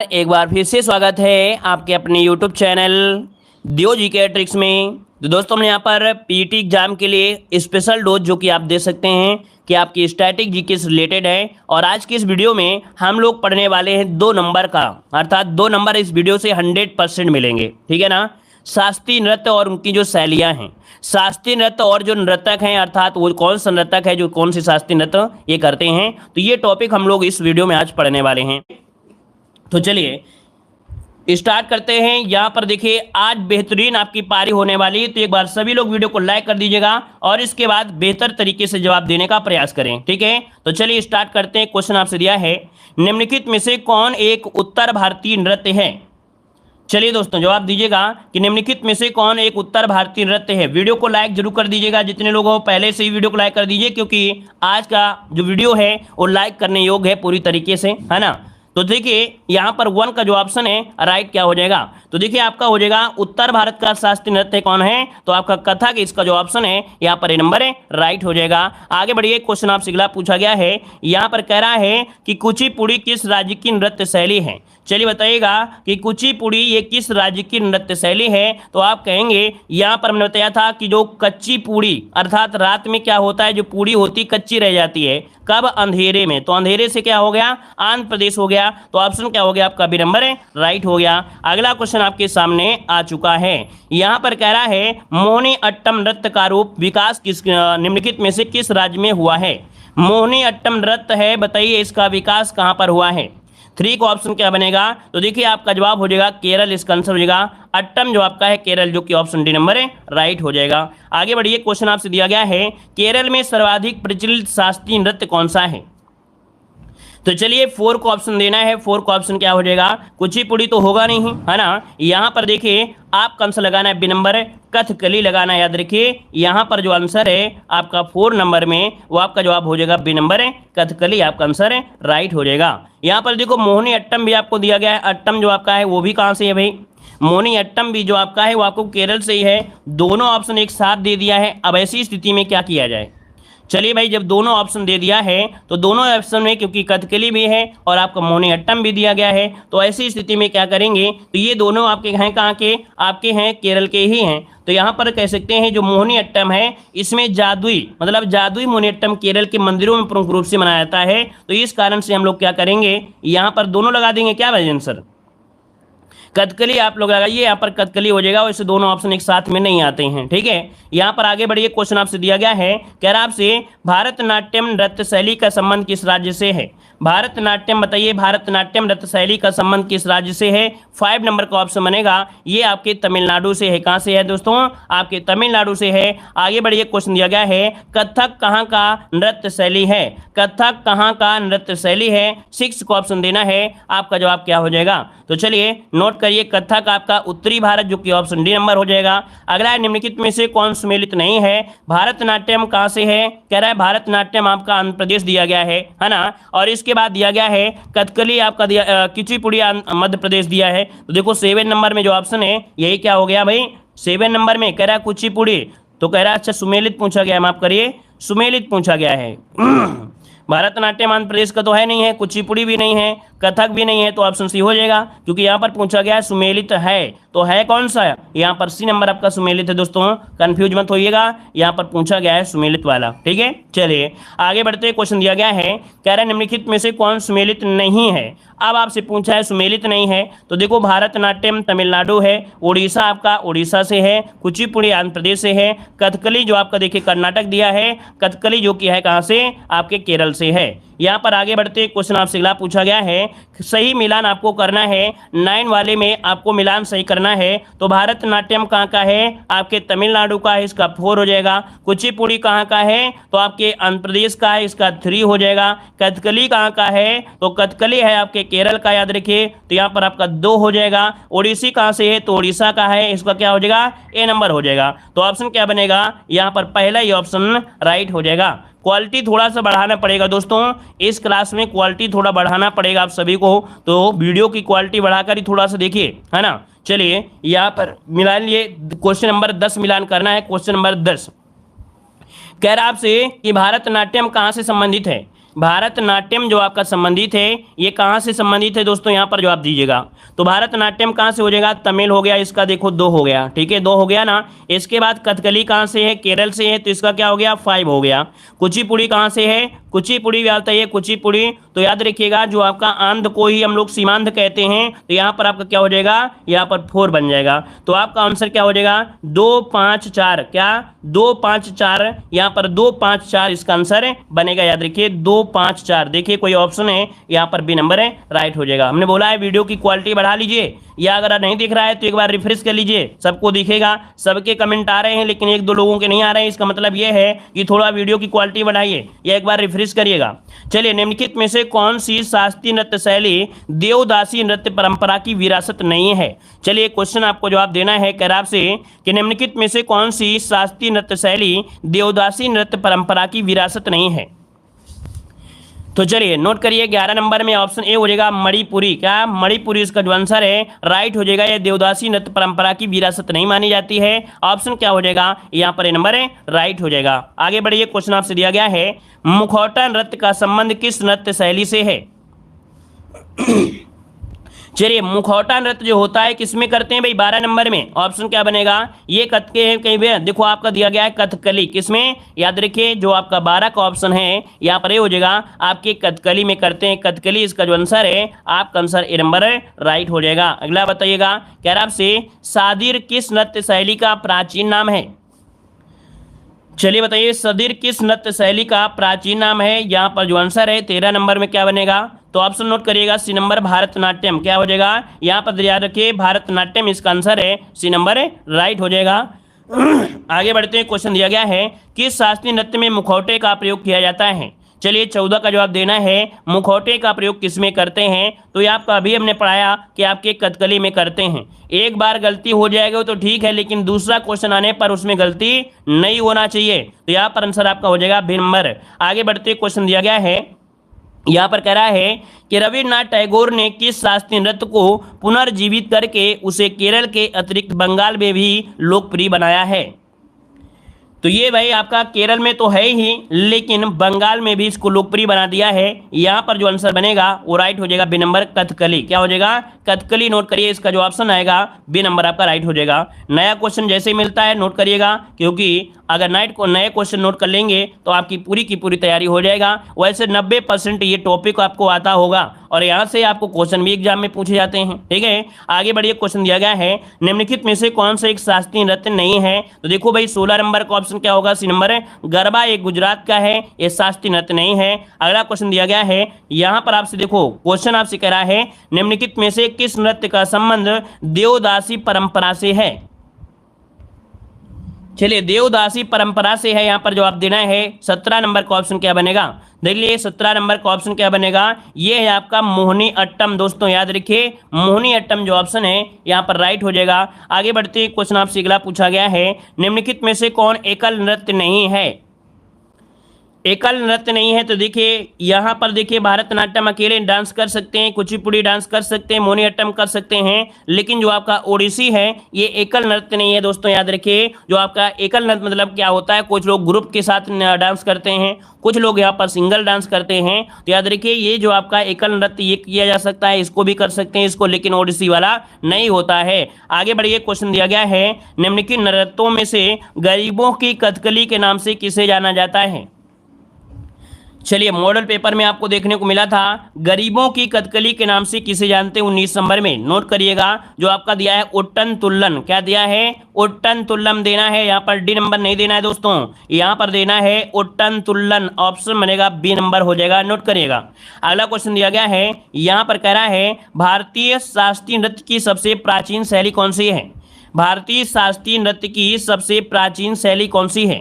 एक बार फिर से स्वागत है आपके अपने YouTube चैनल दियो जी के ट्रिक्स में। तो दोस्तों हमने यहाँ पर पीटी एग्जाम के लिए स्पेशल डोज जो कि आप दे सकते हैं कि आपकी स्टैटिक जीके से रिलेटेड है। और आज की इस वीडियो में हम लोग पढ़ने वाले हैं 2 नंबर का, अर्थात 2 नंबर इस वीडियो से 100% मिलेंगे, ठीक है ना। शास्त्रीय नृत्य और उनकी जो शैलियाँ हैं, शास्त्रीय नृत्य और जो नृतक हैं, अर्थात वो कौन सा नृतक है जो कौन से शास्त्रीय नृत्य ये करते हैं, तो ये टॉपिक हम लोग इस वीडियो में आज पढ़ने वाले हैं। तो चलिए स्टार्ट करते हैं। यहाँ पर देखिए आज बेहतरीन आपकी पारी होने वाली है, तो एक बार सभी लोग वीडियो को लाइक कर दीजिएगा और इसके बाद बेहतर तरीके से जवाब देने का प्रयास करें, ठीक है। तो चलिए स्टार्ट करते हैं। क्वेश्चन आपसे दिया है, निम्नलिखित में से कौन एक उत्तर भारतीय नृत्य है। चलिए दोस्तों जवाब दीजिएगा कि निम्नलिखित में से कौन एक उत्तर भारतीय नृत्य है। वीडियो को लाइक जरूर कर दीजिएगा, जितने लोग हो पहले से ही वीडियो को लाइक कर दीजिए, क्योंकि आज का जो वीडियो है वो लाइक करने योग्य है पूरी तरीके से, है ना। तो देखिए यहाँ पर 1 का जो ऑप्शन है राइट क्या हो जाएगा, तो देखिए आपका हो जाएगा उत्तर भारत का शास्त्रीय नृत्य कौन है, तो आपका कथक इसका जो ऑप्शन है यहाँ पर ए नंबर है राइट हो जाएगा। आगे बढ़िए, क्वेश्चन आपसे अगला पूछा गया है, यहाँ पर कह रहा है कि कुचिपुड़ी किस राज्य की नृत्य शैली है। चलिए बताइएगा कि कुचिपुड़ी ये किस राज्य की नृत्य शैली है, तो आप कहेंगे यहाँ पर हमने बताया था कि जो कच्ची पूड़ी, अर्थात रात में क्या होता है, जो पूड़ी होती कच्ची रह जाती है, कब, अंधेरे में, तो अंधेरे से क्या हो गया, आंध्र प्रदेश हो गया। तो ऑप्शन क्या हो गया आपका बी नंबर है राइट हो गया। अगला क्वेश्चन आपके सामने आ चुका है, यहाँ पर कह रहा है मोहिनी अट्टम नृत्य का रूप विकास किस निम्नलिखित में से किस राज्य में हुआ है। मोहिनी अट्टम नृत्य है, बताइए इसका विकास कहाँ पर हुआ है। 3 का ऑप्शन क्या बनेगा, तो देखिए आपका जवाब हो जाएगा केरल, इसका आंसर हो जाएगा अट्टम जो आपका है केरल, जो कि ऑप्शन डी नंबर है राइट हो जाएगा। आगे बढ़िए, क्वेश्चन आपसे दिया गया है, केरल में सर्वाधिक प्रचलित शास्त्रीय नृत्य कौन सा है। तो चलिए 4 को ऑप्शन देना है। 4 का ऑप्शन क्या हो जाएगा, कुचिपुड़ी तो होगा नहीं, है ना। यहाँ पर देखिए आपका आंसर लगाना है बी नंबर है कथकली लगाना है, याद रखिए यहाँ पर जो आंसर है आपका 4 नंबर में वो आपका जवाब हो जाएगा बी नंबर है कथकली, आपका आंसर है राइट हो जाएगा। यहाँ पर देखो मोहिनी अट्टम भी आपको दिया गया है, अट्टम जो आपका है वो भी कहाँ से है भाई, मोहिनी अट्टम भी जो आपका है वो आपको केरल से ही है। दोनों ऑप्शन एक साथ दे दिया है, अब ऐसी स्थिति में क्या किया जाए। चलिए भाई, जब दोनों ऑप्शन दे दिया है तो दोनों ऑप्शन में क्योंकि कथकली भी है और आपका मोहिनी अट्टम भी दिया गया है, तो ऐसी स्थिति में क्या करेंगे, तो ये दोनों आपके हैं कहाँ के, आपके हैं केरल के ही हैं। तो यहाँ पर कह सकते हैं जो मोहिनी अट्टम है इसमें जादुई, मतलब जादुई मोहिनी अट्टम केरल के मंदिरों में प्रमुख रूप से मनाया जाता है। तो इस कारण से हम लोग क्या करेंगे, यहाँ पर दोनों लगा देंगे। क्या भाई आंसर कथकली आप लोग लगाइए, यहाँ पर कथकली हो जाएगा। वैसे दोनों ऑप्शन एक साथ में नहीं आते हैं, ठीक है। यहाँ पर आगे बढ़िए, क्वेश्चन आपसे दिया गया है, कह रहा आपसे भारतनाट्यम नृत्य शैली का संबंध किस राज्य से है। भारतनाट्यम बताइए, भारतनाट्यम नृत्य शैली का संबंध किस राज्य से है। 5 नंबर का ऑप्शन बनेगा, ये आपके तमिलनाडु से है। कहाँ से है दोस्तों, आपके तमिलनाडु से है। आगे बढ़िए, क्वेश्चन दिया गया है, कथक कहाँ का नृत्य शैली है। कथक कहाँ का नृत्य शैली है, 6 को ऑप्शन देना है, आपका जवाब क्या हो जाएगा। तो चलिए नोट करिए, कथक आपका उत्तरी भारत, जो कि ऑप्शन डी नंबर हो जाएगा। अगला निम्नलिखित में से कौन सम्मिलित नहीं है। भारतनाट्यम कहाँ से है, कह रहा है भारतनाट्यम आपका आंध्र प्रदेश दिया गया है ना। और इसके बाद दिया गया है कथकली आपका दिया, कुचिपुड़ी मध्य प्रदेश दिया है। तो देखो 7 नंबर में जो ऑप्शन है यही क्या हो गया भाई, 7 नंबर में कह रहा है कुचिपुड़ी, तो कह रहा है अच्छा सुमेलित पूछा गया है, माफ करिए सुमेलित पूछा गया है। भारतनाट्यम आंध्र प्रदेश का तो है नहीं है, कुचिपुड़ी भी नहीं है, कथक भी नहीं है, तो ऑप्शन सी हो जाएगा, क्योंकि यहाँ पर पूछा गया है सुमेलित है, तो है कौन सा, यहाँ पर सी नंबर आपका सुमेलित है। दोस्तों कंफ्यूज मत होइएगा, यहाँ पर पूछा गया है सुमेलित वाला, ठीक है। चलिए आगे बढ़ते हुए, क्वेश्चन दिया गया है, कह रहा है निम्नलिखित में से कौन सुमेलित नहीं है। अब आपसे पूछा है सुमेलित नहीं है, तो देखो भारतनाट्यम तमिलनाडु है, उड़ीसा आपका उड़ीसा से है, कुचिपुड़ी आंध्र प्रदेश से है, कथकली जो आपका देखिए कर्नाटक दिया है, कथकली जो कि है कहाँ से, आपके केरल से है। यहाँ पर आगे बढ़ते क्वेश्चन आपसे अगला पूछा गया है, सही मिलान आपको करना है, 9 वाले में आपको मिलान सही करना है। तो भारतनाट्यम कहाँ का है, आपके तमिलनाडु का है, इसका 4 हो जाएगा। कुचिपुड़ी कहाँ का है, तो आपके आंध्र प्रदेश का है, इसका 3 हो जाएगा। कथकली कहाँ का है, तो कथकली है आपके केरल का, याद रखिए, तो यहाँ पर आपका 2 हो जाएगा। ओडिसी कहाँ से है, तो ओडिशा का है, इसका क्या हो जाएगा, ए नंबर हो जाएगा। तो ऑप्शन क्या बनेगा, यहाँ पर पहला ही ऑप्शन राइट हो जाएगा। क्वालिटी थोड़ा सा बढ़ाना पड़ेगा दोस्तों, इस क्लास में क्वालिटी थोड़ा बढ़ाना पड़ेगा आप सभी को, तो वीडियो की क्वालिटी बढ़ाकर ही थोड़ा सा देखिए, है ना। चलिए यहाँ पर मिलान लिए, क्वेश्चन नंबर 10 मिलान करना है। क्वेश्चन नंबर 10 कह रहा आपसे कि भारतनाट्यम कहाँ से संबंधित है। भारतनाट्यम जो आपका संबंधित है ये कहाँ से संबंधित है दोस्तों, यहाँ पर जवाब दीजिएगा। तो भारतनाट्यम कहाँ से हो जाएगा, तमिल हो गया, इसका देखो 2 हो गया, ठीक है 2 हो गया ना। इसके बाद कथकली कहाँ से है, केरल से है, तो इसका क्या हो गया 5 हो गया। कुचिपुड़ी कहाँ से है, कुचिपुड़ी आता है कुचिपुड़ी, तो याद रखिएगा जो आपका आंध्र को ही हम लोग सीमांध्र कहते हैं, तो यहाँ पर आपका क्या हो जाएगा, यहाँ पर 4 बन जाएगा। तो आपका आंसर क्या हो जाएगा 2 5 4, क्या 2 5 4, यहाँ पर 2 5 4 इसका आंसर बनेगा। याद रखिए 2 5 4, देखिए कोई ऑप्शन है यहाँ पर बी नंबर है, राइट हो जाएगा। हमने बोला है वीडियो की क्वालिटी बढ़ा लीजिए, या अगर नहीं दिख रहा है तो एक बार रिफ्रेश कर लीजिए, सबको दिखेगा। सबके कमेंट आ रहे हैं लेकिन 1-2 लोगों के नहीं आ रहे हैं, इसका मतलब यह है कि थोड़ा वीडियो की क्वालिटी बढ़ाइए या एक बार रिफ्रेश करिएगा। चलिए, निम्नलिखित में से कौन सी शास्त्रीय नृत्य शैली देवदासी नृत्य परंपरा की विरासत नहीं है। चलिए, क्वेश्चन आपको जवाब देना है कह रहा आपसे कि निम्नलिखित में से कौन सी शास्त्रीय नृत्य शैली देवदासी नृत्य परंपरा की विरासत नहीं है। तो चलिए नोट करिए, 11 नंबर में ऑप्शन ए हो जाएगा मणिपुरी, क्या मणिपुरी इसका जो आंसर है राइट हो जाएगा। यह देवदासी नृत्य परंपरा की विरासत नहीं मानी जाती है। ऑप्शन क्या हो जाएगा, यहाँ पर ए नंबर है राइट हो जाएगा। आगे बढ़िए, क्वेश्चन आपसे दिया गया है मुखौटा नृत्य का संबंध किस नृत्य शैली से है। चलिए, मुखौटा नृत्य जो होता है किसमें करते हैं भाई, 12 नंबर में। ऑप्शन क्या बनेगा, ये कथके है कहीं भी, देखो आपका दिया गया है कथकली, किसमें, याद रखिए जो आपका 12 का ऑप्शन है यहाँ पर ये हो जाएगा आपके कथकली में करते हैं, कथकली इसका जो आंसर है आपका आंसर ए नंबर है राइट हो जाएगा। अगला बताइएगा, कह रहा आपसे सादिर किस नृत्य शैली का प्राचीन नाम है। चलिए बताइए, सदिर किस नृत्य शैली का प्राचीन नाम है। यहाँ पर जो आंसर है 13 नंबर में क्या बनेगा, तो ऑप्शन नोट करिएगा सी नंबर भारतनाट्यम, क्या हो जाएगा, यहाँ पर याद रखिए भारतनाट्यम इसका आंसर है सी नंबर राइट हो जाएगा। आगे बढ़ते हैं, क्वेश्चन दिया गया है किस शास्त्रीय नृत्य में मुखौटे का प्रयोग किया जाता है। चलिए 14 का जवाब देना है, मुखौटे का प्रयोग किसमें करते हैं। तो ये आपका अभी हमने पढ़ाया कि आपके कथकली में करते हैं। एक बार गलती हो जाएगा तो ठीक है, लेकिन दूसरा क्वेश्चन आने पर उसमें गलती नहीं होना चाहिए। तो यहाँ पर आंसर आपका हो जाएगा बी नंबर। आगे बढ़ते, क्वेश्चन दिया गया है, यहाँ पर कह रहा है कि रविन्द्रनाथ टैगोर ने किस शास्त्रीय नृत्य को पुनर्जीवित करके उसे केरल के अतिरिक्त बंगाल में भी लोकप्रिय बनाया है। तो ये भाई आपका केरल में तो है ही, लेकिन बंगाल में भी इसको लोकप्रिय बना दिया है। यहाँ पर जो आंसर बनेगा वो राइट हो जाएगा बी नंबर कथकली, क्या हो जाएगा कथकली। नोट करिए, इसका जो ऑप्शन आएगा बी नंबर आपका राइट हो जाएगा। नया क्वेश्चन जैसे ही मिलता है नोट करिएगा, क्योंकि अगर नए क्वेश्चन नोट कर लेंगे तो आपकी पूरी की पूरी तैयारी हो जाएगा। वैसे 90% ये टॉपिक आपको आता होगा और यहाँ से आपको क्वेश्चन भी एग्जाम में पूछे जाते हैं, ठीक है। आगे बढ़िए, क्वेश्चन दिया गया है निम्नलिखित में से कौन सा एक शास्त्रीय नृत्य नहीं है। तो देखो भाई 16 नंबर का ऑप्शन क्या होगा, सी नंबर है गरबा, एक गुजरात का है, ये शास्त्रीय नृत्य नहीं है। अगला क्वेश्चन दिया गया है, यहाँ पर आपसे देखो क्वेश्चन आपसे कह रहा है निम्नलिखित में से किस नृत्य का संबंध देवदासी परंपरा से है। चलिए, देवदासी परंपरा से है, यहाँ पर जवाब देना है। 17 नंबर का ऑप्शन क्या बनेगा, देख लीजिए 17 नंबर का ऑप्शन क्या बनेगा, ये है आपका मोहिनी अट्टम। दोस्तों याद रखिए मोहिनी अट्टम जो ऑप्शन है यहाँ पर राइट हो जाएगा। आगे बढ़ते क्वेश्चन आपसे अगला पूछा गया है निम्नलिखित में से कौन एकल नृत्य नहीं है। एकल नृत्य नहीं है, तो देखिए यहाँ पर देखिए भारतनाट्यम अकेले डांस कर सकते हैं, कुचिपुड़ी डांस कर सकते हैं, मोहिनीअट्टम कर सकते हैं, लेकिन जो आपका ओडिसी है ये एकल नृत्य नहीं है। दोस्तों याद रखिए जो आपका एकल नृत्य मतलब क्या होता है, कुछ लोग ग्रुप के साथ डांस करते हैं, कुछ लोग यहाँ पर सिंगल डांस करते हैं। तो याद रखिए ये जो आपका एकल नृत्य ये किया जा सकता है, इसको भी कर सकते हैं इसको, लेकिन ओडिसी वाला नहीं होता है। आगे बढ़िए, क्वेश्चन दिया गया है निम्नलिखित नृत्यों में से गरीबों की कथकली के नाम से किसे जाना जाता है। चलिए, मॉडल पेपर में आपको देखने को मिला था गरीबों की कथकली के नाम से किसे जानते हैं 19 नंबर में। नोट करिएगा जो आपका दिया है उट्टन तुल्लन, क्या दिया है उट्टन तुल्लम देना है, यहाँ पर डी नंबर नहीं देना है दोस्तों, यहाँ पर देना है उट्टन तुल्लन। ऑप्शन बनेगा बी नंबर हो जाएगा, नोट करिएगा। अगला क्वेश्चन दिया गया है, यहाँ पर कह रहा है भारतीय शास्त्रीय नृत्य की सबसे प्राचीन शैली कौन सी है। भारतीय शास्त्रीय नृत्य की सबसे प्राचीन शैली कौन सी है।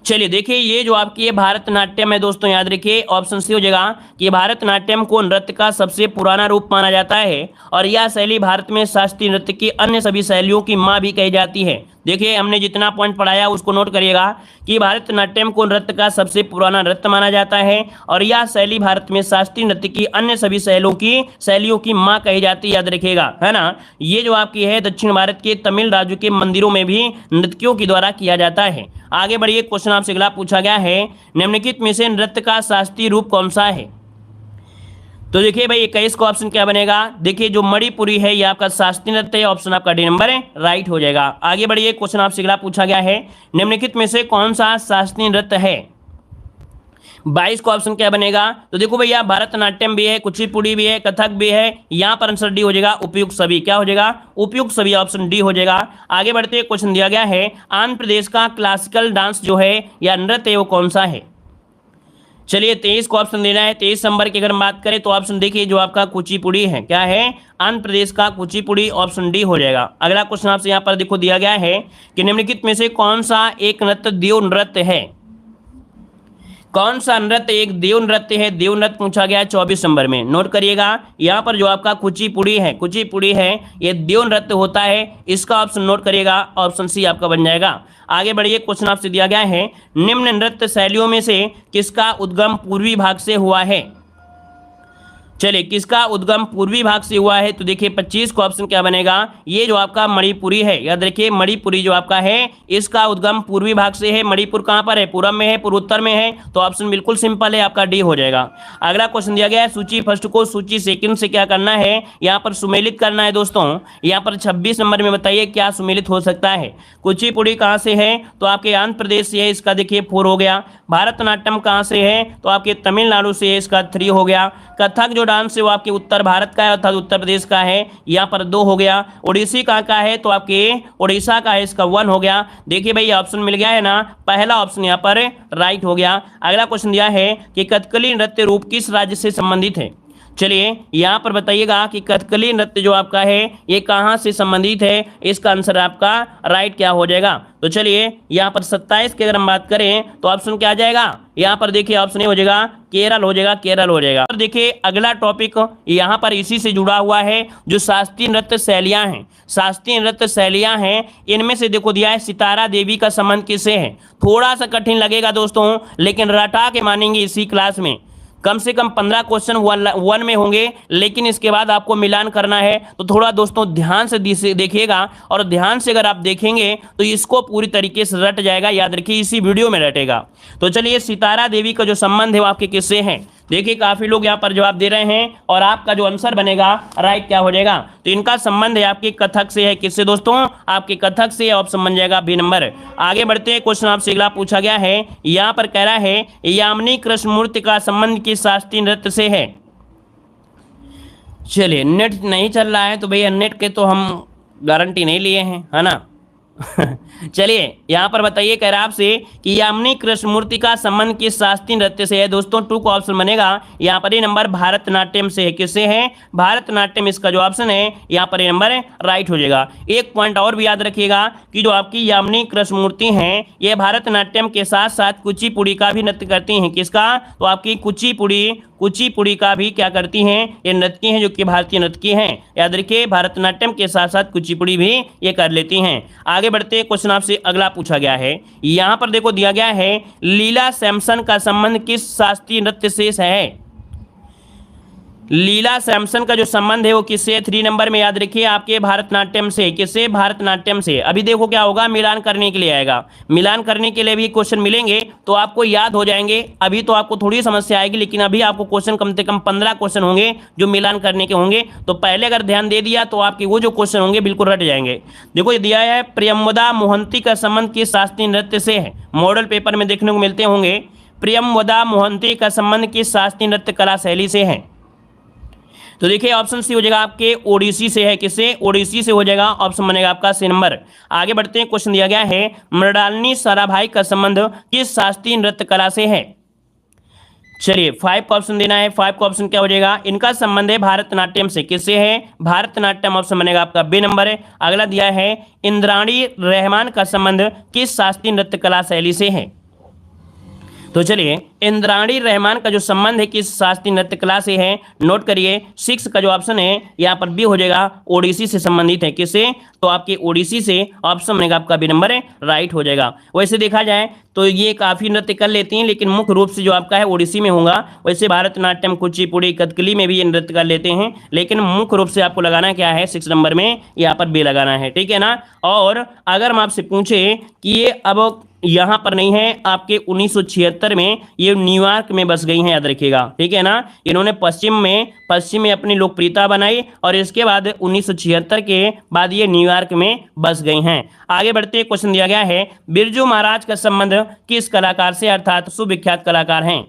चलिए देखिए ये जो आपकी भारतनाट्यम है दोस्तों, याद रखिए ऑप्शन सी हो जाएगा कि भारतनाट्यम को नृत्य का सबसे पुराना रूप माना जाता है और यह शैली भारत में शास्त्रीय नृत्य की अन्य सभी शैलियों की मां भी कही जाती है। देखिए हमने जितना पॉइंट पढ़ाया उसको नोट करिएगा कि भारतनाट्यम को नृत्य का सबसे पुराना नृत्य माना जाता है और यह शैली भारत में शास्त्रीय नृत्य की अन्य सभी शैलियों की मां कही जाती है, याद रखिएगा, है ना। ये जो आपकी है दक्षिण भारत के तमिल राज्यों के मंदिरों में भी नृत्यों के द्वारा किया जाता है। आगे बढ़िए, क्वेश्चन आपसे अगला पूछा गया है, निम्नलिखित में से नृत्य का शास्त्रीय रूप कौन सा है। तो देखिए भाई 21 का ऑप्शन क्या बनेगा, देखिए जो मणिपुरी है ये आपका शास्त्रीय नृत्य है, ऑप्शन आपका डी नंबर है राइट हो जाएगा। आगे बढ़िए, क्वेश्चन आपसे अगला पूछा गया है, निम्नलिखित में से कौन सा शास्त्रीय नृत्य है। 22 का ऑप्शन क्या बनेगा, तो देखो भैया भरतनाट्यम भी है, कुचिपुड़ी भी है, कथक भी है, यहाँ पर आंसर डी हो जाएगा, उपयुक्त सभी। क्या हो जाएगा, उपयुक्त सभी, ऑप्शन डी हो जाएगा। आगे बढ़ते क्वेश्चन दिया गया है, आंध्र प्रदेश का क्लासिकल डांस जो है या नृत्य है वो कौन सा है। चलिए 23 को ऑप्शन देना है। 23 नंबर की अगर हम बात करें तो ऑप्शन देखिए जो आपका कुचिपुड़ी है, क्या है, आंध्र प्रदेश का कुचिपुड़ी, ऑप्शन डी हो जाएगा। अगला क्वेश्चन आपसे यहाँ पर देखो दिया गया है कि निम्नलिखित में से कौन सा एक नृत्य देव नृत्य है। कौन सा नृत्य एक देव नृत्य है, देव नृत्य पूछा गया है 24 नंबर में, नोट करिएगा। यहाँ पर जो आपका कुचिपुड़ी है ये देव नृत्य होता है, इसका ऑप्शन नोट करिएगा, ऑप्शन सी आपका बन जाएगा। आगे बढ़िए, क्वेश्चन आपसे दिया गया है, निम्न नृत्य शैलियों में से किसका उद्गम पूर्वी भाग से हुआ है। चलिए किसका उद्गम पूर्वी भाग से हुआ है, तो देखिए 25 का ऑप्शन क्या बनेगा, ये जो आपका मणिपुरी है, याद रखिए मणिपुरी जो आपका है इसका उद्गम पूर्वी भाग से है। मणिपुर कहाँ पर है, पूरब में है, पूर्वोत्तर में है, तो ऑप्शन बिल्कुल सिंपल है, आपका डी हो जाएगा। अगला क्वेश्चन दिया गया है, सूची फर्स्ट को सूची सेकंड से क्या करना है, यहाँ पर सुमेलित करना है दोस्तों। यहाँ पर 26 नंबर में बताइए क्या सुमेलित हो सकता है। कुचिपुड़ी कहाँ से है, तो आपके आंध्र प्रदेश से है, इसका देखिए 4 हो गया। भारतनाट्यम कहाँ से है, तो आपके तमिलनाडु से है, इसका 3 हो गया। कथक जो डांस है वो आपके उत्तर भारत का है अर्थात उत्तर प्रदेश का है, यहाँ पर 2 हो गया। ओडिसी कहाँ का है, तो आपके उड़ीसा का है, इसका 1 हो गया। देखिए भाई ऑप्शन मिल गया है ना, पहला ऑप्शन यहाँ पर राइट हो गया। अगला क्वेश्चन दिया है कि कथकली नृत्य रूप किस राज्य से संबंधित है। चलिए यहाँ पर बताइएगा कि कथकली नृत्य जो आपका है ये कहाँ से संबंधित है, इसका आंसर आपका राइट क्या हो जाएगा। तो चलिए यहाँ पर 27 की अगर हम बात करें तो ऑप्शन क्या आ जाएगा, यहाँ पर देखिए ऑप्शन ए हो जाएगा, केरल हो जाएगा, केरल हो जाएगा। और देखिए अगला टॉपिक यहाँ पर इसी से जुड़ा हुआ है, जो शास्त्रीय नृत्य शैलियाँ हैं। शास्त्रीय नृत्य शैलियाँ हैं, इनमें से देखो दिया है सितारा देवी का संबंध किससे है। थोड़ा सा कठिन लगेगा दोस्तों, लेकिन रटा के मानेंगे इसी क्लास में। कम से कम 15 क्वेश्चन वन में होंगे, लेकिन इसके बाद आपको मिलान करना है, तो थोड़ा दोस्तों ध्यान से देखिएगा, और ध्यान से अगर आप देखेंगे तो इसको पूरी तरीके से रट जाएगा, याद रखिए इसी वीडियो में रटेगा। तो चलिए सितारा देवी का जो संबंध है वो आपके किससे है। देखिए काफी लोग यहाँ पर जवाब दे रहे हैं, और आपका जो आंसर बनेगा राइट क्या हो जाएगा, तो इनका संबंध है आपके कथक से है। किससे दोस्तों, आपके कथक से, ऑप्शन बन जाएगा बी नंबर। आगे बढ़ते हैं, क्वेश्चन आपसे अगला पूछा गया है, यहाँ पर कह रहा है यामिनी कृष्णमूर्ति का संबंध किस शास्त्रीय नृत्य से है। चलिए नेट नहीं चल रहा है तो भैया नेट के तो हम गारंटी नहीं लिए हैं, है ना। चलिए यहाँ पर बताइए, कह रहा है आपसे कि यामिनी कृष्णमूर्ति का संबंध किस शास्त्रीय नृत्य से है। दोस्तों 2 का ऑप्शन बनेगा, यहाँ पर ये नंबर भारतनाट्यम से है। किससे है, भारतनाट्यम, इसका जो ऑप्शन है यहाँ पर ये नंबर राइट हो जाएगा। एक पॉइंट और भी याद रखिएगा कि जो आपकी यामिनी कृष्णमूर्ति हैं ये भारतनाट्यम के साथ साथ कुचिपुड़ी का भी नृत्य करती हैं। किसका, तो आपकी कुचिपुड़ी का भी क्या करती हैं, ये नृत्य हैं जो कि भारतीय नृत्य हैं। याद रखिए भारतनाट्यम के साथ साथ कुचिपुड़ी भी ये कर लेती हैं। आगे बढ़ते क्वेश्चन आपसे अगला पूछा गया है, यहाँ पर देखो दिया गया है लीला सैमसन का संबंध किस शास्त्रीय नृत्य से है। लीला सैमसन का जो संबंध है वो किससे, 3 नंबर में याद रखिए आपके भारतनाट्यम से। किससे, भारतनाट्यम से। अभी देखो क्या होगा, मिलान करने के लिए आएगा, मिलान करने के लिए भी क्वेश्चन मिलेंगे तो आपको याद हो जाएंगे। अभी तो आपको थोड़ी समस्या आएगी, लेकिन अभी आपको क्वेश्चन कम से कम 15 क्वेश्चन होंगे जो मिलान करने के होंगे। तो पहले अगर ध्यान दे दिया तो आपके वो जो क्वेश्चन होंगे बिल्कुल रट जाएंगे। देखो ये दिया है प्रियंवदा मोहंती का संबंध किस शास्त्रीय नृत्य से है। मॉडल पेपर में देखने को मिलते होंगे, प्रियंवदा मोहंती का संबंध किस शास्त्रीय नृत्य कला शैली से है। तो देखिए ऑप्शन सी हो जाएगा आपके ओडिसी से है। किससे, ओडिसी से हो जाएगा, ऑप्शन बनेगा आपका सी नंबर। आगे बढ़ते हैं, क्वेश्चन दिया गया है मृणालिनी साराभाई का संबंध किस शास्त्रीय नृत्य कला से है। चलिए 5 का ऑप्शन देना है। 5 का ऑप्शन क्या हो जाएगा, इनका संबंध है भारतनाट्यम से। किससे है, भारतनाट्यम, ऑप्शन बनेगा आपका बी नंबर। अगला दिया है इंद्राणी रहमान का संबंध किस शास्त्रीय नृत्य कला शैली से है। तो चलिए, इंद्राणी रहमान का जो संबंध है किस शास्त्रीय नृत्य कला से है, नोट करिए। 6 का जो ऑप्शन है यहाँ पर बी हो जाएगा, ओडिसी से संबंधित है। किससे? तो आपके ओडिसी से ऑप्शन बनेगा आपका बी नंबर है, राइट हो जाएगा। वैसे देखा जाए तो ये काफी नृत्य कर लेती हैं, लेकिन मुख्य रूप से जो आपका है ओडिसी में होगा। वैसे भरतनाट्यम, कुचिपुड़ी, कथकली में भी ये नृत्य कर लेते हैं, लेकिन मुख्य रूप से आपको लगाना क्या है, 6 नंबर में यहाँ पर बी लगाना है, ठीक है ना। और अगर हम आपसे पूछे कि ये अब यहाँ पर नहीं है, आपके 1976 में ये न्यूयॉर्क में बस गई हैं, याद रखिएगा, ठीक है ना। इन्होंने पश्चिम में अपनी लोकप्रियता बनाई और इसके बाद 1976 के बाद ये न्यूयॉर्क में बस गई हैं। आगे बढ़ते क्वेश्चन दिया गया है, बिरजू महाराज का संबंध किस कलाकार से, अर्थात सुविख्यात कलाकार हैं।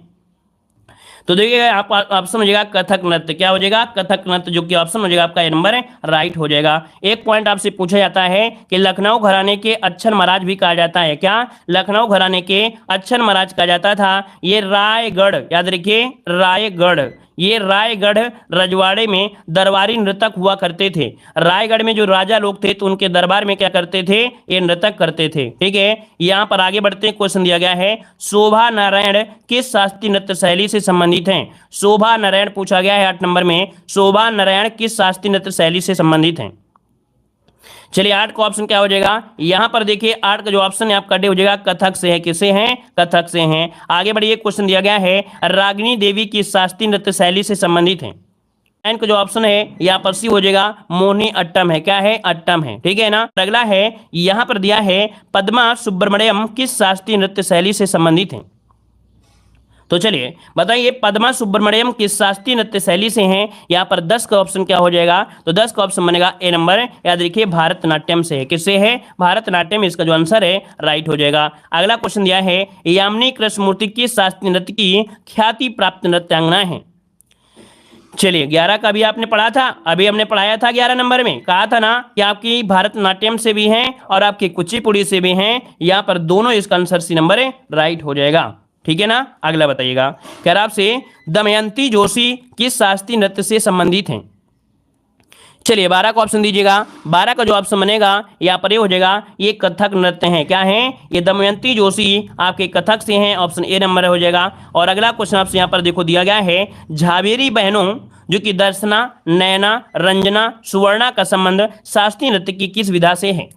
तो देखिएगा आप ऑप्शन हो जाएगा कथक नृत्य, क्या हो जाएगा, कथक नृत्य, जो कि ऑप्शन हो जाएगा आपका ए नंबर है, राइट हो जाएगा। एक पॉइंट आपसे पूछा जाता है कि लखनऊ घराने के अच्छन महाराज भी कहा जाता है, क्या लखनऊ घराने के अच्छन महाराज कहा जाता था। ये रायगढ़, याद रखिए रायगढ़, ये रायगढ़ रजवाड़े में दरबारी नृतक हुआ करते थे। रायगढ़ में जो राजा लोग थे तो उनके दरबार में क्या करते थे, ये नृतक करते थे, ठीक है। यहाँ पर आगे बढ़ते हैं, क्वेश्चन दिया गया है, शोभा नारायण किस शास्त्रीय नृत्य शैली से संबंधित हैं। शोभा नारायण पूछा गया है 8 नंबर में, शोभा नारायण किस शास्त्रीय नृत्य शैली से संबंधित हैं। चलिए 8 का ऑप्शन क्या हो जाएगा, यहां पर देखिए 8 का जो ऑप्शन है आपका डी हो जाएगा, कथक से है। किससे है, कथक से हैं। आगे बढ़िए, क्वेश्चन दिया गया है, रागिनी देवी की शास्त्रीय नृत्य शैली से संबंधित है। एन का जो ऑप्शन है यहाँ पर सी हो जाएगा, मोहिनी अट्टम है, क्या है, अट्टम है, ठीक है ना। अगला है, यहां पर दिया है, पद्मा सुब्रमण्यम किस शास्त्रीय नृत्य शैली से संबंधित है। तो चलिए बताइए, पद्मा सुब्रमण्यम किस शास्त्रीय नृत्य शैली से हैं। यहाँ पर 10 का ऑप्शन क्या हो जाएगा, तो 10 का ऑप्शन बनेगा ए नंबर, याद रखिए भरतनाट्यम से है। किससे है, भरतनाट्यम, इसका जो आंसर है राइट हो जाएगा। अगला क्वेश्चन दिया है, यामिनी कृष्णमूर्ति किस शास्त्रीय नृत्य की ख्याति प्राप्त नृत्यांगना है। चलिए 11 का भी आपने पढ़ा था, अभी हमने पढ़ाया था 11 नंबर में, कहा था ना कि आपकी भरतनाट्यम से भी हैं और आपकी कुचिपुड़ी से भी हैं। यहाँ पर दोनों, इसका आंसर सी नंबर है, राइट हो जाएगा, ठीक है ना। अगला बताइएगा, कह रहा आपसे, दमयंती जोशी किस शास्त्रीय नृत्य से संबंधित हैं। चलिए 12 का ऑप्शन दीजिएगा। 12 का जो ऑप्शन बनेगा यहाँ पर ये हो जाएगा, ये कथक नृत्य हैं, क्या है, ये दमयंती जोशी आपके कथक से हैं, ऑप्शन ए नंबर हो जाएगा। और अगला क्वेश्चन आपसे यहाँ पर देखो दिया गया है, झावेरी बहनों जो कि दर्शना, नयना, रंजना, सुवर्णा का संबंध शास्त्रीय नृत्य की किस विधा से है।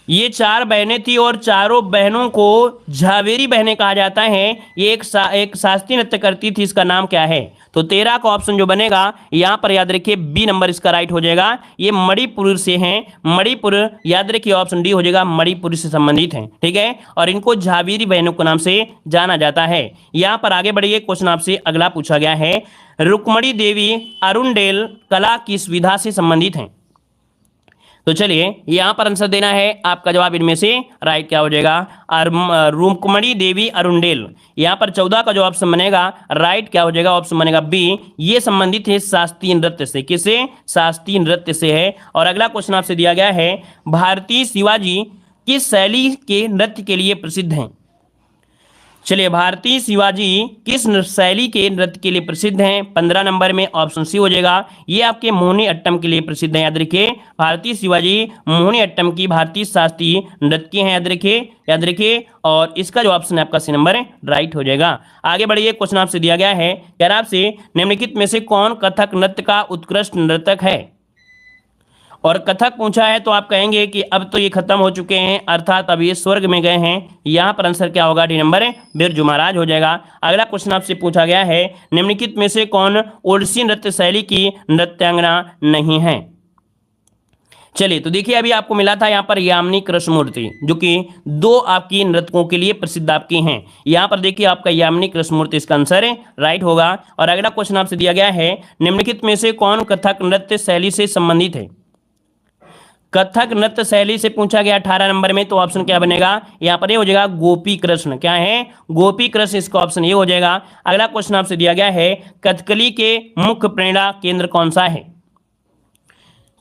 ये 4 बहनें थी और चारों बहनों को झावेरी बहनें कहा जाता है। ये एक शास्त्रीय नृत्य करती थी, इसका नाम क्या है। तो 13 का ऑप्शन जो बनेगा यहाँ पर याद रखिए बी नंबर इसका राइट हो जाएगा। ये मणिपुर से हैं, मणिपुर, याद रखिए ऑप्शन डी हो जाएगा, मणिपुर से संबंधित हैं, ठीक है। और इनको झावेरी बहनों के नाम से जाना जाता है। यहाँ पर आगे बढ़िए, क्वेश्चन आपसे अगला पूछा गया है, रुक्मणी देवी अरुणडेल कला किस विधा से संबंधित हैं। तो चलिए यहां पर आंसर देना है, आपका जवाब इनमें से राइट क्या हो जाएगा, रुक्मणी देवी अरुणडेल। यहां पर 14 का जो ऑप्शन बनेगा राइट क्या हो जाएगा, ऑप्शन बनेगा बी, ये संबंधित है शास्त्रीय नृत्य से। किससे, शास्त्रीय नृत्य से है। और अगला क्वेश्चन आपसे दिया गया है, भारतीय शिवाजी किस शैली के नृत्य के लिए प्रसिद्ध हैं। चलिए भारतीय शिवाजी किस शैली के नृत्य के लिए प्रसिद्ध हैं। 15 नंबर में ऑप्शन सी हो जाएगा, ये आपके मोहिनी अट्टम के लिए प्रसिद्ध है। याद रखिए भारतीय शिवाजी मोहिनी अट्टम की भारतीय शास्त्रीय नृत्य हैं, याद रखिए। और इसका जो ऑप्शन है आपका सी नंबर है, राइट हो जाएगा। आगे बढ़िए, क्वेश्चन आपसे दिया गया है, कह रहा आपसे, निम्नलिखित में से कौन कथक नृत्य का उत्कृष्ट नर्तक है। और कथक पूछा है तो आप कहेंगे कि अब तो ये खत्म हो चुके हैं, अर्थात अब ये स्वर्ग में गए हैं। यहाँ पर आंसर क्या होगा, डी नंबर है, बिरजू महाराज हो जाएगा। अगला क्वेश्चन आपसे पूछा गया है, निम्नलिखित में से कौन ओडिसी नृत्य शैली की नृत्यांगना नहीं है। चलिए तो देखिए, अभी आपको मिला था यहाँ पर यामिनी कृष्णमूर्ति, जो कि 2 आपकी नृतकों के लिए प्रसिद्ध आपकी हैं। यहाँ पर देखिए आपका यामिनी कृष्णमूर्ति इसका आंसर है, राइट होगा। और अगला क्वेश्चन आपसे दिया गया है, निम्नलिखित में से कौन कथक नृत्य शैली से संबंधित है। कथक नृत्य शैली से पूछा गया 18 नंबर में, तो ऑप्शन क्या बनेगा, यहाँ पर ये हो जाएगा गोपी कृष्ण। क्या है, गोपी कृष्ण, इसका ऑप्शन ये हो जाएगा। अगला क्वेश्चन आपसे दिया गया है, कथकली के मुख्य प्रेरणा केंद्र कौन सा है।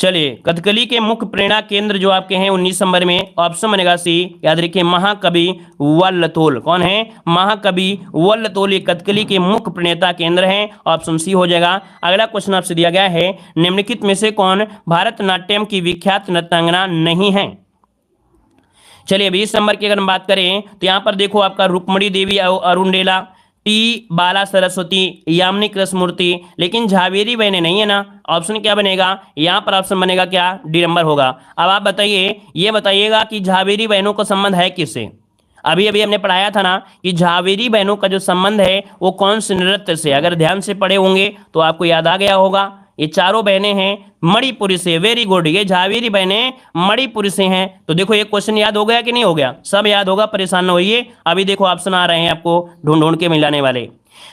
चलिए कथकली के मुख्य प्रेरणा केंद्र जो आपके हैं 19 नंबर में, ऑप्शन बनेगा सी, याद रखिए महाकवि वल्लतोल। कौन है, महाकवि वल्लतोल, ये कथकली के मुख्य प्रेरणा केंद्र हैं, ऑप्शन सी हो जाएगा। अगला क्वेश्चन आपसे दिया गया है, निम्नलिखित में से कौन भारतनाट्यम की विख्यात नृत्यांगना नहीं है। चलिए 20 नंबर की अगर हम बात करें तो यहाँ पर देखो आपका रुक्मणी देवी अरुणडेला, टी बाला सरस्वती, यामिनी कृष्णमूर्ति, लेकिन झावेरी बहने नहीं है ना। ऑप्शन क्या बनेगा यहाँ पर? ऑप्शन बनेगा क्या? डी नंबर होगा। अब आप बताइए, ये बताइएगा कि झावेरी बहनों का संबंध है किससे? अभी अभी हमने पढ़ाया था ना कि झावेरी बहनों का जो संबंध है वो कौन से नृत्य से, अगर ध्यान से पढ़े होंगे तो आपको याद आ गया होगा। ये चारों बहनें हैं मणिपुरी से। वेरी गुड, ये झावेरी बहनें मणिपुरी से हैं। तो देखो ये क्वेश्चन याद हो गया कि नहीं हो गया? सब याद होगा, परेशान न होइए। अभी देखो ऑप्शन आ रहे हैं आपको ढूंढ ढूंढ के मिलाने वाले।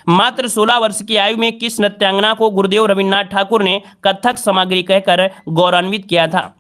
मात्र 16 वर्ष की आयु में किस नृत्यांगना को गुरुदेव रविन्द्रनाथ ठाकुर ने कथक सामग्री कहकर गौरवान्वित किया था?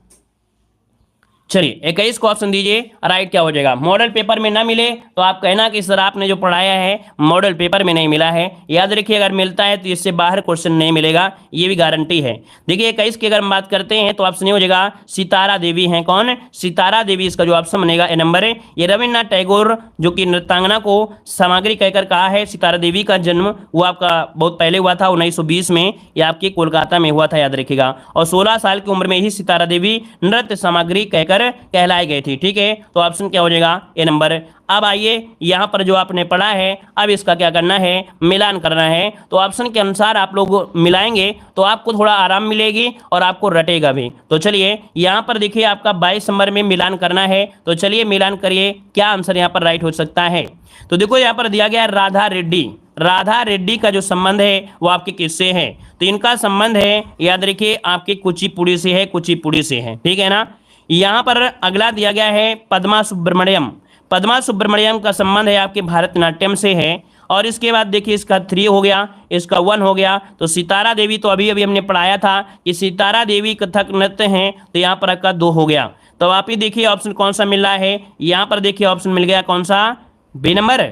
चलिए 21 को ऑप्शन दीजिए, राइट क्या हो जाएगा? मॉडल पेपर में ना मिले तो आप कहना कि सर आपने जो पढ़ाया है मॉडल पेपर में नहीं मिला है। याद रखिए, अगर मिलता है तो इससे बाहर क्वेश्चन नहीं मिलेगा, ये भी गारंटी है। देखिए 21 की अगर हम बात करते हैं तो ऑप्शन हो जाएगा सितारा देवी हैं। कौन? सितारा देवी, इसका जो ऑप्शन बनेगा ए नंबर है। ये रविन्द्रनाथ टैगोर जो कि नृत्यांगना को सामग्री कहकर कहा है। सितारा देवी का जन्म वो आपका बहुत पहले हुआ था, 1920 में। ये आपके कोलकाता में हुआ था, याद रखिएगा। और 16 साल की उम्र में ही सितारा देवी नृत्य सामग्री कहकर कहलाई गई थी। ठीक है, तो ऑप्शन क्या हो जाएगा? ए नंबर। अब आइए यहाँ पर जो आपने पढ़ा है, अब इसका क्या करना है? मिलान करना है। तो ऑप्शन के अनुसार आप लोग मिलाएंगे तो आपको थोड़ा आराम मिलेगी और आपको रटेगा भी। तो चलिए यहाँ पर देखिए आपका 22 नंबर में मिलान करना है। तो चलिए मिलान करिए, क्या आंसर यहाँ पर राइट हो सकता है? तो देखो यहाँ पर दिया गया है राधा रेड्डी। राधा रेड्डी का जो संबंध है वो आपके किससे है? तो इनका संबंध है, याद रखिए, आपके कुचिपुड़ी से है। कुचिपुड़ी से है, ठीक है ना। यहाँ पर अगला दिया गया है पद्मा सुब्रमण्यम। पद्मा सुब्रमण्यम का संबंध है आपके भरतनाट्यम से है। और इसके बाद देखिए इसका 3 हो गया, इसका 1 हो गया। तो सितारा देवी तो अभी अभी हमने पढ़ाया था कि सितारा देवी कथक नृत्य हैं, तो यहाँ पर आपका 2 हो गया। तो आप ही देखिए ऑप्शन कौन सा मिल रहा है। यहाँ पर देखिए ऑप्शन मिल गया कौन सा? B number,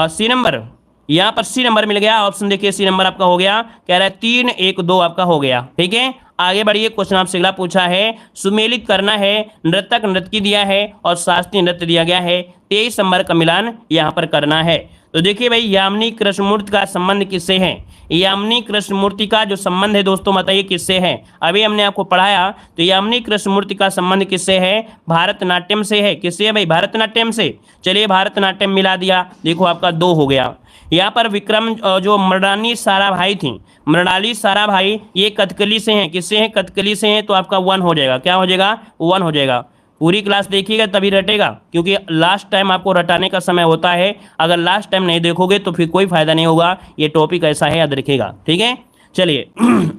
C number. यहाँ पर सी नंबर मिल गया। ऑप्शन देखिए सी नंबर आपका हो गया। कह रहा है 3, 1, 2 आपका हो गया। ठीक है, आगे बढ़िए। क्वेश्चन आपसे अगला पूछा है, सुमेलित करना है। नृतक नृत्य दिया है और शास्त्रीय नृत्य दिया गया है। 23 नंबर का मिलान यहाँ पर करना है। तो देखिए भाई, यामिनी कृष्णमूर्ति का संबंध किससे है? यामिनी कृष्णमूर्ति का जो संबंध है दोस्तों, बताइए किससे है? अभी हमने आपको पढ़ाया, तो यामिनी कृष्णमूर्ति का संबंध किससे है? भरतनाट्यम से है। किससे है भाई? भरतनाट्यम से। चलिए भरतनाट्यम मिला दिया, देखो आपका 2 हो गया। यहाँ पर विक्रम जो मृणाली साराभाई थी, मृणाली साराभाई, ये कथकली से हैं। किससे हैं? कथकली से हैं। तो आपका 1 हो जाएगा। क्या हो जाएगा? 1 हो जाएगा। पूरी क्लास देखिएगा तभी रटेगा, क्योंकि लास्ट टाइम आपको रटाने का समय होता है। अगर लास्ट टाइम नहीं देखोगे तो फिर कोई फायदा नहीं होगा। ये टॉपिक ऐसा है, याद रखिएगा। ठीक है, चलिए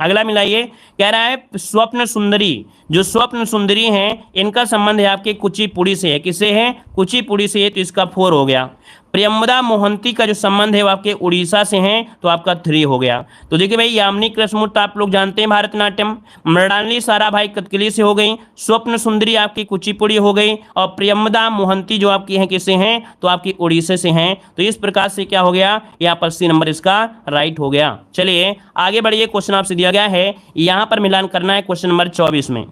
अगला मिलाइए। कह रहा है स्वप्न सुंदरी। जो स्वप्न सुंदरी हैं, इनका संबंध है आपके कुचिपुड़ी से है। किससे है? कुचिपुड़ी से है। तो इसका 4 हो गया। प्रियंवदा मोहंती का जो संबंध है वो आपके उड़ीसा से हैं। तो आपका 3 हो गया। तो देखिए भाई, यामिनी कृष्णमूर्ति आप लोग जानते हैं भरतनाट्यम, मृणाली साराभाई कथकली से हो गई, स्वप्न सुंदरी आपकी कुचिपुड़ी हो गई, और प्रियंवदा मोहंती जो आपकी हैं किससे हैं? तो आपकी उड़ीसा से हैं। तो इस प्रकार से क्या हो गया? यहाँ पर सी नंबर इसका राइट हो गया। चलिए आगे बढ़िए। क्वेश्चन आपसे दिया गया है, यहाँ पर मिलान करना है क्वेश्चन नंबर 24 में।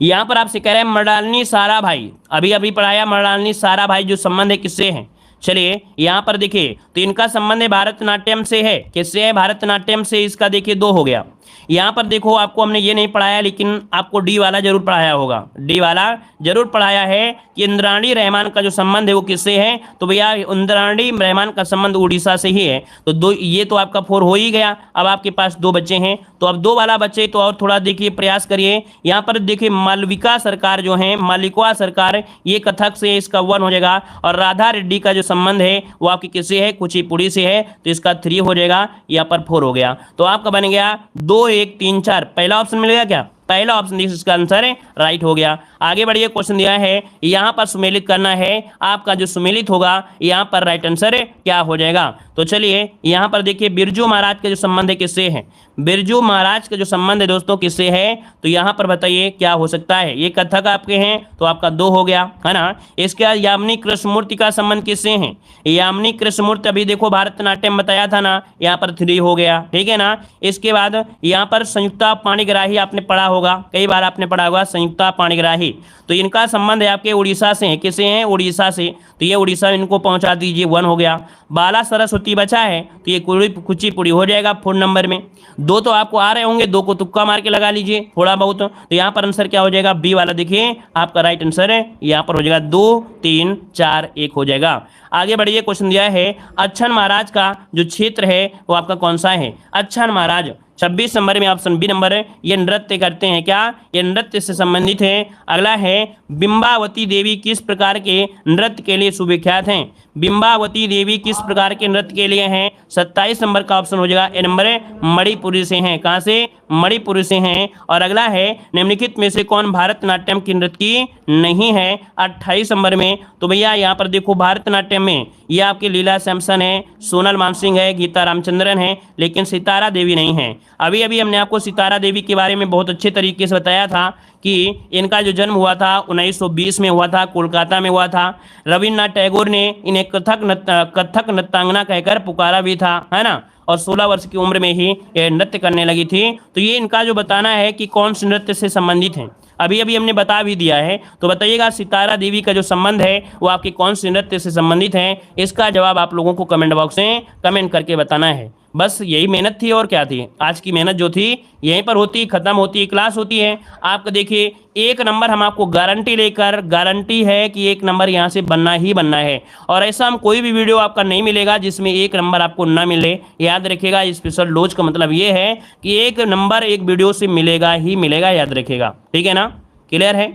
यहाँ पर आपसे कह रहे हैं मृणालिनी साराभाई, अभी अभी पढ़ाया, मृणालिनी साराभाई जो संबंध है किससे है? चलिए यहाँ पर देखिए, तो इनका संबंध है भरतनाट्यम से है। किससे है? भरतनाट्यम से। इसका देखिए 2 हो गया। यहाँ पर देखो, आपको हमने ये नहीं पढ़ाया, लेकिन आपको डी वाला जरूर पढ़ाया होगा। डी वाला जरूर पढ़ाया है कि इंद्राणी रहमान का जो संबंध है वो किससे है? तो भैया इंद्राणी रहमान का संबंध उड़ीसा से ही है। तो 2, ये तो आपका 4 हो ही गया। अब आपके पास 2 बच्चे हैं, तो अब 2 वाला बच्चे, तो और थोड़ा देखिए प्रयास करिए। यहाँ पर देखिए मालविका सरकार जो है, मालिका सरकार, ये कथक से, इसका 1 हो जाएगा। और राधा रेड्डी का जो संबंध है वो आपकी किससे है? कुचिपुड़ी से है। तो इसका 3 हो जाएगा, यहाँ पर 4 हो गया। तो आपका बन गया 2, 1, 3, 4। पहला ऑप्शन मिल गया क्या? पहला ऑप्शन इसका आंसर है, राइट हो गया। आगे बढ़िए। क्वेश्चन दिया है, यहाँ पर सुमेलित करना है। आपका जो सुमेलित होगा यहाँ पर राइट आंसर क्या हो जाएगा? तो चलिए यहाँ पर देखिए, बिरजू महाराज के जो संबंध है किससे है? बिरजू महाराज का जो संबंध है दोस्तों किससे है? तो यहाँ पर बताइए क्या हो सकता है? ये कथक आपके हैं, तो आपका 2 हो गया, है ना। इसके बाद यामिनी कृष्णमूर्ति का संबंध किससे है? यामिनी कृष्णमूर्ति अभी देखो भरतनाट्यम बताया था ना, यहाँ पर 3 हो गया। ठीक है ना। इसके बाद यहाँ पर संयुक्ता पाणिग्राही आपने पढ़ा होगा, कई बार आपने पढ़ा होगा संयुक्ता पाणिग्राही। थी। तो इनका संबंध है आपके उड़ीसा से है, किसे हैं, उड़ीसा से, तो ये उड़ीसा इनको पहुंचा दीजिए, 1 हो गया। बाला सरस्वती बचा है तो ये कुचिपुड़ी हो जाएगा 4 नंबर में। 2 तो आपको आ रहे होंगे, 2 को तुक्का मार के लगा लीजिए थोड़ा बहुत। तो यहाँ पर आंसर क्या हो जाएगा, बी वाला देखिए आपका राइट आंसर है, यहाँ पर हो जाएगा 2 3 4 1 हो जाएगा। आगे बढ़िए, क्वेश्चन दिया है अच्छन महाराज का जो क्षेत्र है वो आपका कौन सा है। अच्छन महाराज 26 नंबर में ऑप्शन बी नंबर है, ये नृत्य करते हैं क्या, ये नृत्य से संबंधित है। अगला है बिंबावती देवी किस प्रकार के नृत्य के लिए सुविख्यात हैं। बिंबावती देवी किस प्रकार के नृत्य के लिए हैं, 27 नंबर का ऑप्शन हो जाएगा ए नंबर है, मणिपुरी से हैं, कहाँ से, मणिपुरी से हैं। और अगला है निम्नलिखित में से कौन भारतनाट्यम की नृत्य की नहीं है, 28 नंबर में। तो भैया यहाँ पर देखो भारतनाट्यम में ये आपकी लीला सैमसन है, सोनल मानसिंह है, गीता रामचंद्रन है, लेकिन सितारा देवी नहीं है। अभी अभी हमने आपको सितारा देवी के बारे में बहुत अच्छे तरीके से बताया था कि इनका जो जन्म हुआ था 1920 में हुआ था, कोलकाता में हुआ था। रविन्द्रनाथ टैगोर ने इन्हें कथक नृत्यांगना कहकर पुकारा भी था, है ना, और 16 वर्ष की उम्र में ही ये नृत्य करने लगी थी। तो ये इनका जो बताना है कि कौन से नृत्य से संबंधित है, अभी अभी हमने बता भी दिया है। तो बताइएगा सितारा देवी का जो संबंध है वो आपके कौन से नृत्य से संबंधित है, इसका जवाब आप लोगों को कमेंट बॉक्स में कमेंट करके बताना है। बस यही मेहनत थी और क्या थी, आज की मेहनत जो थी यहीं पर होती, खत्म होती, क्लास होती है। आपका देखिए 1 नंबर हम आपको गारंटी लेकर, गारंटी है कि 1 नंबर यहाँ से बनना ही बनना है। और ऐसा हम कोई भी वीडियो आपका नहीं मिलेगा जिसमें 1 नंबर आपको ना मिले, याद रखिएगा। स्पेशल डोज का मतलब ये है कि 1 नंबर एक वीडियो से मिलेगा ही मिलेगा, याद रखिएगा, ठीक है ना, क्लियर है।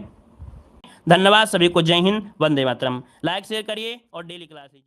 धन्यवाद सभी को, जय हिंद, वंदे मातरम। लाइक शेयर करिए और डेली क्लास